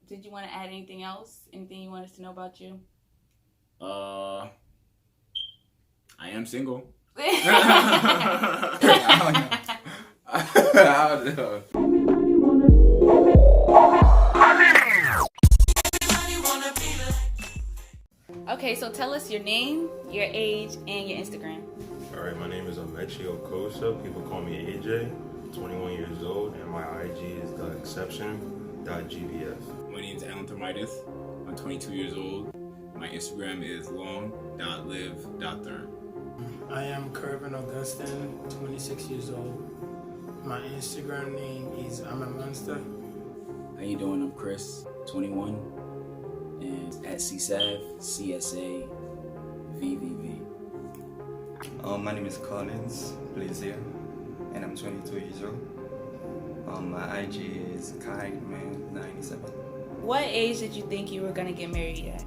Did you want to add anything else? Anything you want us to know about you? I am single. I I don't know. Okay, so tell us your name, your age, and your Instagram. Alright, my name is Amechi Okosa. People call me AJ. 21 years old, and my IG is theexception.gbs. My name is Alan Thermitis. I'm 22 years old. My Instagram is long.live.thurn. I am Kervin Augustin, 26 years old. My Instagram name is I'm a Monster. How you doing? I'm Chris, 21, and at CSAV, CSA-VVV. My name is Collins Blazier, and I'm 22 years old. My IG is kindman97. What age did you think you were going to get married at?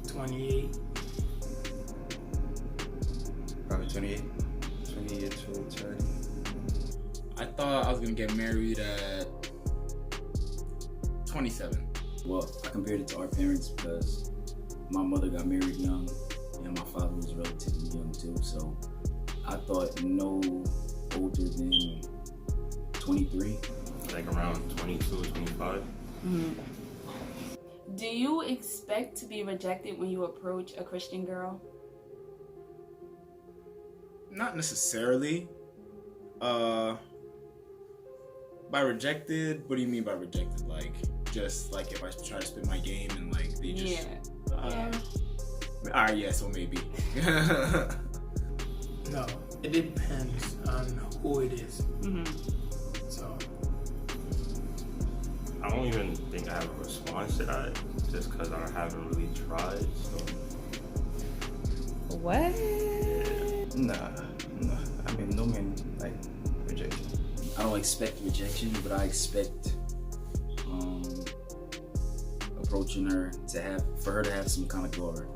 28. Probably 28 to 30. I thought I was gonna get married at 27. Well, I compared it to our parents because my mother got married young, and my father was relatively young too, so I thought no older than 23. Like around 22, 25. Mm-hmm. Do you expect to be rejected when you approach a Christian girl? Not necessarily. By rejected, what do you mean by rejected? Like, just like if I try to spit my game and like they just... Alright, yeah, so maybe. No, it depends on who it is. Mm-hmm. So, I don't even think I have a response to that, just because I haven't really tried, so... What? Nah. I mean, no man like rejection. I don't expect rejection, but I expect approaching her for her to have some kind of guard.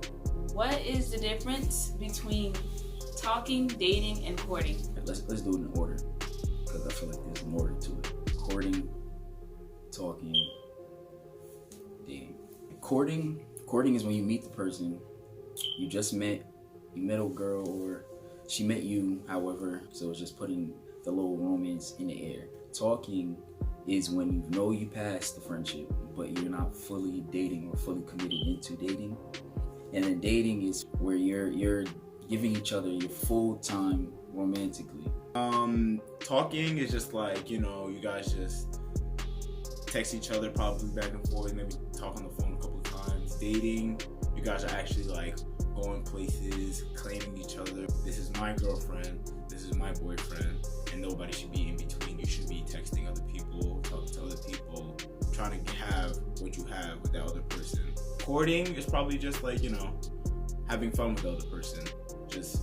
What is the difference between talking, dating, and courting? Let's do it in order, because I feel like there's more to it. Courting, talking, dating. Courting is when you meet the person you just met. You met a girl, or she met you, however, so it's just putting the little romance in the air. Talking is when you know you passed the friendship, but you're not fully dating or fully committed into dating. And then dating is where you're giving each other your full time romantically. Talking is just like, you guys just text each other probably back and forth, maybe talk on the phone a couple of times. Dating, you guys are actually like going places, claiming each other. This is my girlfriend, this is my boyfriend, and nobody should be in between. You should be texting other people, talking to other people, trying to have what you have with that other person. Courting is probably just like, having fun with the other person. Just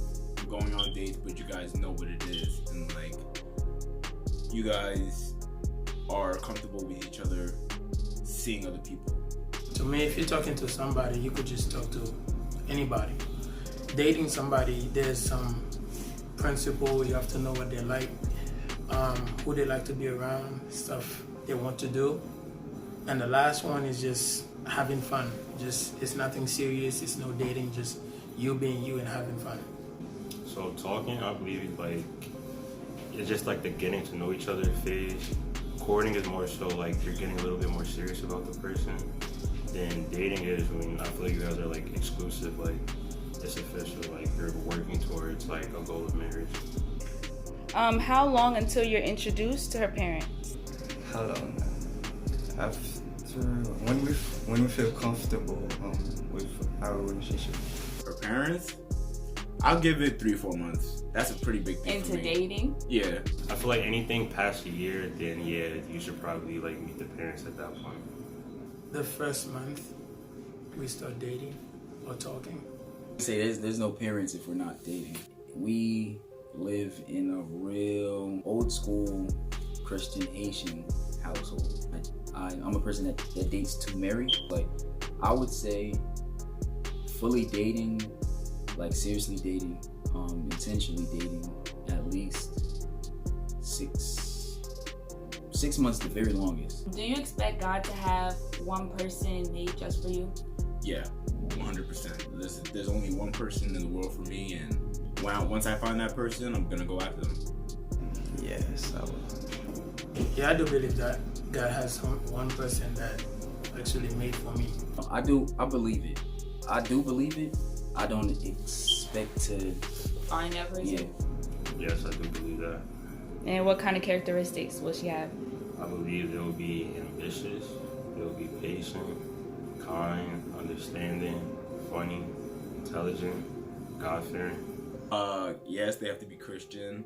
going on dates, but you guys know what it is, and like, you guys are comfortable with each other seeing other people. to me, if you're talking to somebody, you could just talk to anybody. Dating somebody, there's some principle. You have to know what they like, who they like to be around, stuff they want to do. And the last one is just having fun. It's nothing serious, it's no dating, just you being you and having fun. So talking, I believe, it's just like the getting to know each other phase. Courting is more so like you're getting a little bit more serious about the person. Then dating is when I feel like you guys are like exclusive, like it's official, like you're working towards like a goal of marriage. How long until you're introduced to her parents? How long? After when we feel comfortable with our relationship. Her parents, I'll give it 3-4 months. That's a pretty big thing for Into me. dating? Yeah. I feel like anything past a year, then yeah, you should probably like meet the parents at that point. The first month, we start dating or talking. Say there's no parents if we're not dating. We live in a real old school Christian Haitian household. I'm a person that dates to marry. Like, I would say fully dating, like seriously dating, intentionally dating, at least 6 6 months the very longest. Do you expect God to have one person made just for you? Yeah, 100%. There's only one person in the world for me, and once I find that person, I'm gonna go after them. Yes, I will. Yeah, I do believe that God has one person that actually made for me. I believe it. I do believe it. I don't expect to Find that person? Yeah. Yes, I do believe that. And what kind of characteristics will she have? I believe they will be ambitious, they will be patient, kind, understanding, funny, intelligent, God-fearing. Yes, they have to be Christian.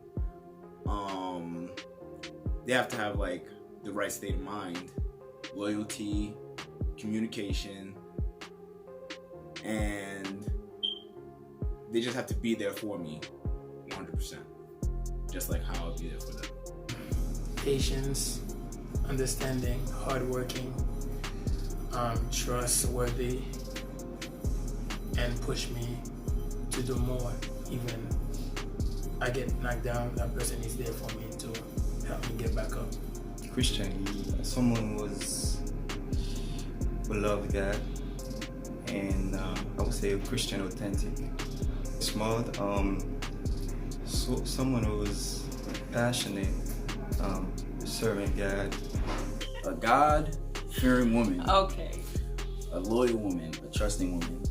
They have to have like the right state of mind, loyalty, communication, and they just have to be there for me 100%, just like how I'll be there for them. Patience, understanding, hardworking, trustworthy, and push me to do more. Even I get knocked down, that person is there for me to help me get back up. Christian, someone who loved God, and I would say a Christian authentic. Smart, someone who was passionate, serving God. A God-fearing woman, Okay. a loyal woman, a trusting woman,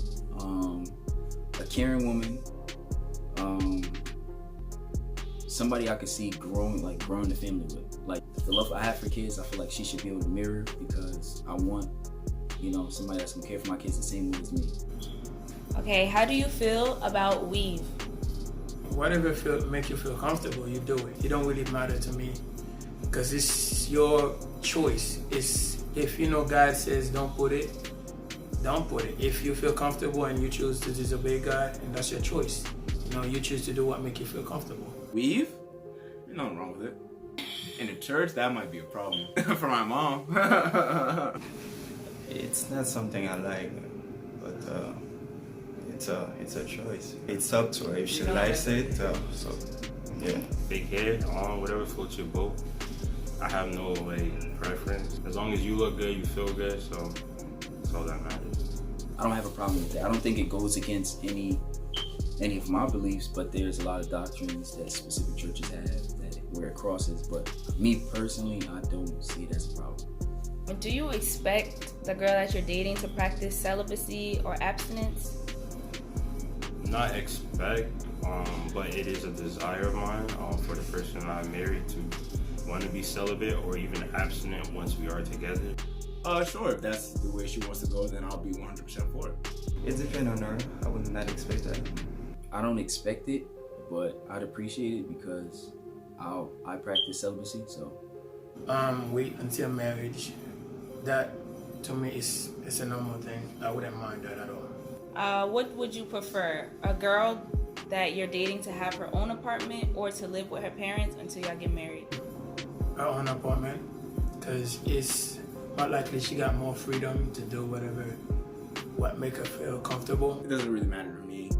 a caring woman, somebody I could see growing the family with. Like the love I have for kids, I feel like she should be able to mirror, because I want, somebody that's gonna care for my kids the same way as me. Okay, how do you feel about weave? Whatever make you feel comfortable, you do it. It don't really matter to me, because it's your choice. It's if God says don't put it, don't put it. If you feel comfortable and you choose to disobey God, and that's your choice. You choose to do what make you feel comfortable. Weave? There's nothing wrong with it. In the church, that might be a problem for my mom. It's not something I like, but it's a choice. It's up to her if she likes it. So yeah. Big hair, whatever floats your boat. I have no preference. As long as you look good, you feel good, so that's all that matters. I don't have a problem with that. I don't think it goes against any of my beliefs, but there's a lot of doctrines that specific churches have where it crosses. But me personally, I don't see it as a problem. Do you expect the girl that you're dating to practice celibacy or abstinence? Not expect, but it is a desire of mine for the person I'm married to want to be celibate or even abstinent once we are together. Sure, if that's the way she wants to go, then I'll be 100% for it. It depends on her. I would not expect that. I don't expect it, but I'd appreciate it because I practice celibacy, so. Wait until marriage. That to me is a normal thing. I wouldn't mind that at all. What would you prefer? A girl that you're dating to have her own apartment or to live with her parents until y'all get married? Her own apartment, because it's not likely she got more freedom to do what make her feel comfortable. It doesn't really matter to me.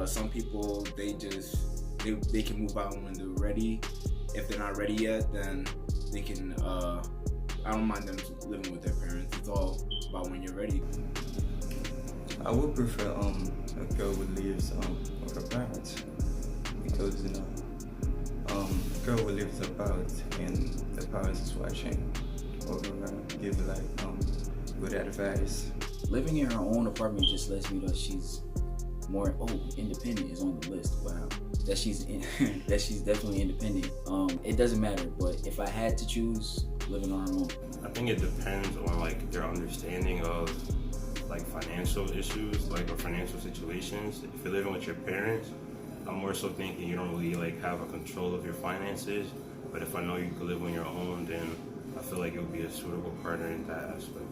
Some people, they can move out when they're ready. If they're not ready yet, then they can, I don't mind them living with their parents. It's all about when you're ready. I would prefer a girl who lives with her parents, because a girl who lives about and the parents is watching or give good advice. Living in her own apartment just lets me know that she's more independent is on the list. Wow, that she's definitely independent. It doesn't matter, but if I had to choose, living on her own. I think it depends on their understanding of financial issues, or financial situations. If you're living with your parents, I'm more so thinking you don't really have a control of your finances. But if I know you can live on your own, then I feel like it would be a suitable partner in that aspect.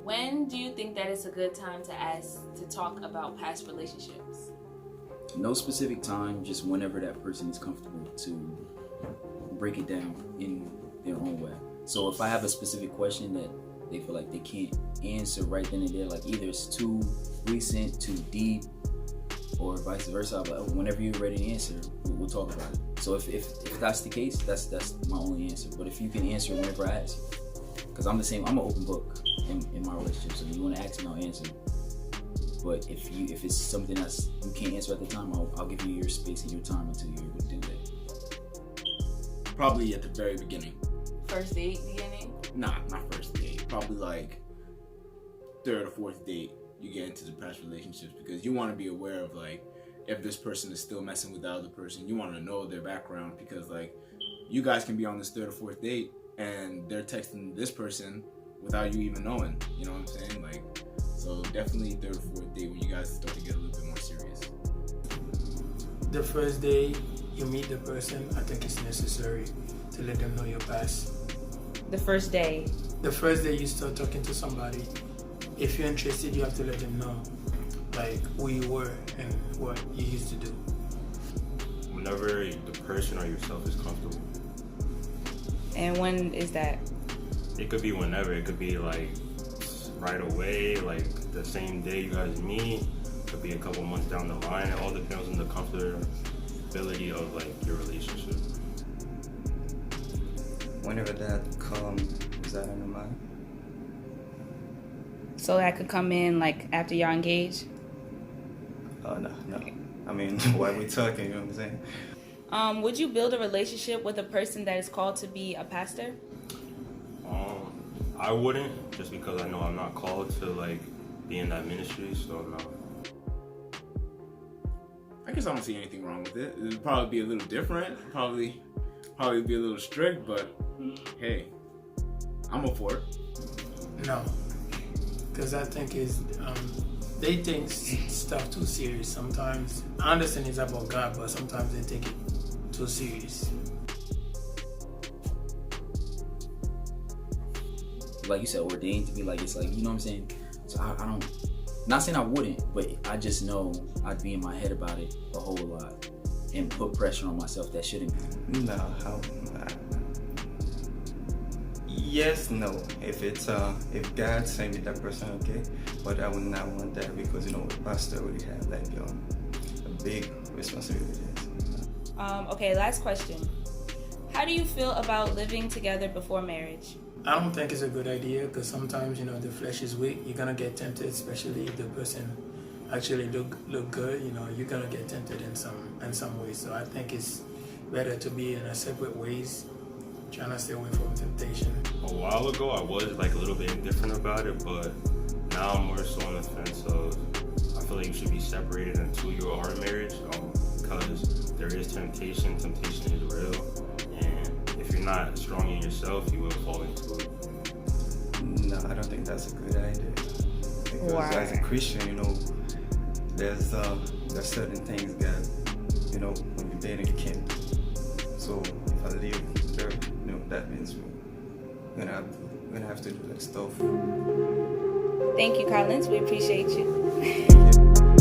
When do you think that it's a good time to talk about past relationships? No specific time, just whenever that person is comfortable to break it down in their own way. So if I have a specific question that they feel like they can't answer right then and there, either it's too recent, too deep, or vice versa. I'll be like, whenever you're ready to answer, we'll talk about it. So if that's the case, that's my only answer. But if you can answer whenever I ask, because I'm the same, I'm an open book in my relationship. So if you want to ask me, I'll answer. But if it's something that's you can't answer at the time, I'll give you your space and your time until you're able to do that. Probably at the very beginning. First date beginning? Nah, not first date. Probably like third or fourth date, you get into the past relationships, because you want to be aware of like if this person is still messing with the other person. You want to know their background, because like you guys can be on this third or fourth date and they're texting this person without you even knowing. You know what I'm saying? Like, so definitely third or fourth date when you guys start to get a little bit more serious. The first day you meet the person, I think it's necessary to let them know your past. The first day. The first day you start talking to somebody, if you're interested, you have to let them know like who you were and what you used to do. Whenever the person or yourself is comfortable. And when is that? It could be whenever. It could be like right away, like the same day you guys meet. It could be a couple months down the line. It all depends on the comfortability of like your relationship. Whenever that comes, is that on the mind? So that could come in like after y'all engaged? Oh, no. I mean, while we're talking, you know what I'm saying? Would you build a relationship with a person that is called to be a pastor? I wouldn't, just because I know I'm not called to like be in that ministry, so no. I guess I don't see anything wrong with it. It'd probably be a little different. Probably be a little strict, but hey, I'm up for it. No, because I think they take stuff too serious sometimes. I understand it's about God, but sometimes they take it too serious. Like you said, ordained to be like, it's like, you know what I'm saying? So I don't, not saying I wouldn't, but I just know I'd be in my head about it a whole lot and put pressure on myself that shouldn't be. No, yes, no. If God sent me that person, okay, but I would not want that, because you know, a pastor would have like a big responsibility. Okay, last question. How do you feel about living together before marriage? I don't think it's a good idea, because sometimes, you know, the flesh is weak. You're gonna get tempted, especially if the person actually look good. You know, you're gonna get tempted in some ways. So I think it's better to be in a separate ways, trying to stay away from temptation. A while ago, I was like a little bit indifferent about it, but now I'm more so on the fence of I feel like you should be separated until you are in marriage, because there is temptation. Temptation is real, and if you're not strong in yourself, you will fall into it. No, I don't think that's a good idea. Because Why? as a Christian, you know, there's certain things that, you know, when you're dating, you can't do. So if I leave there, you know, that means we're gonna have to do that stuff. Thank you, Collins. We appreciate you.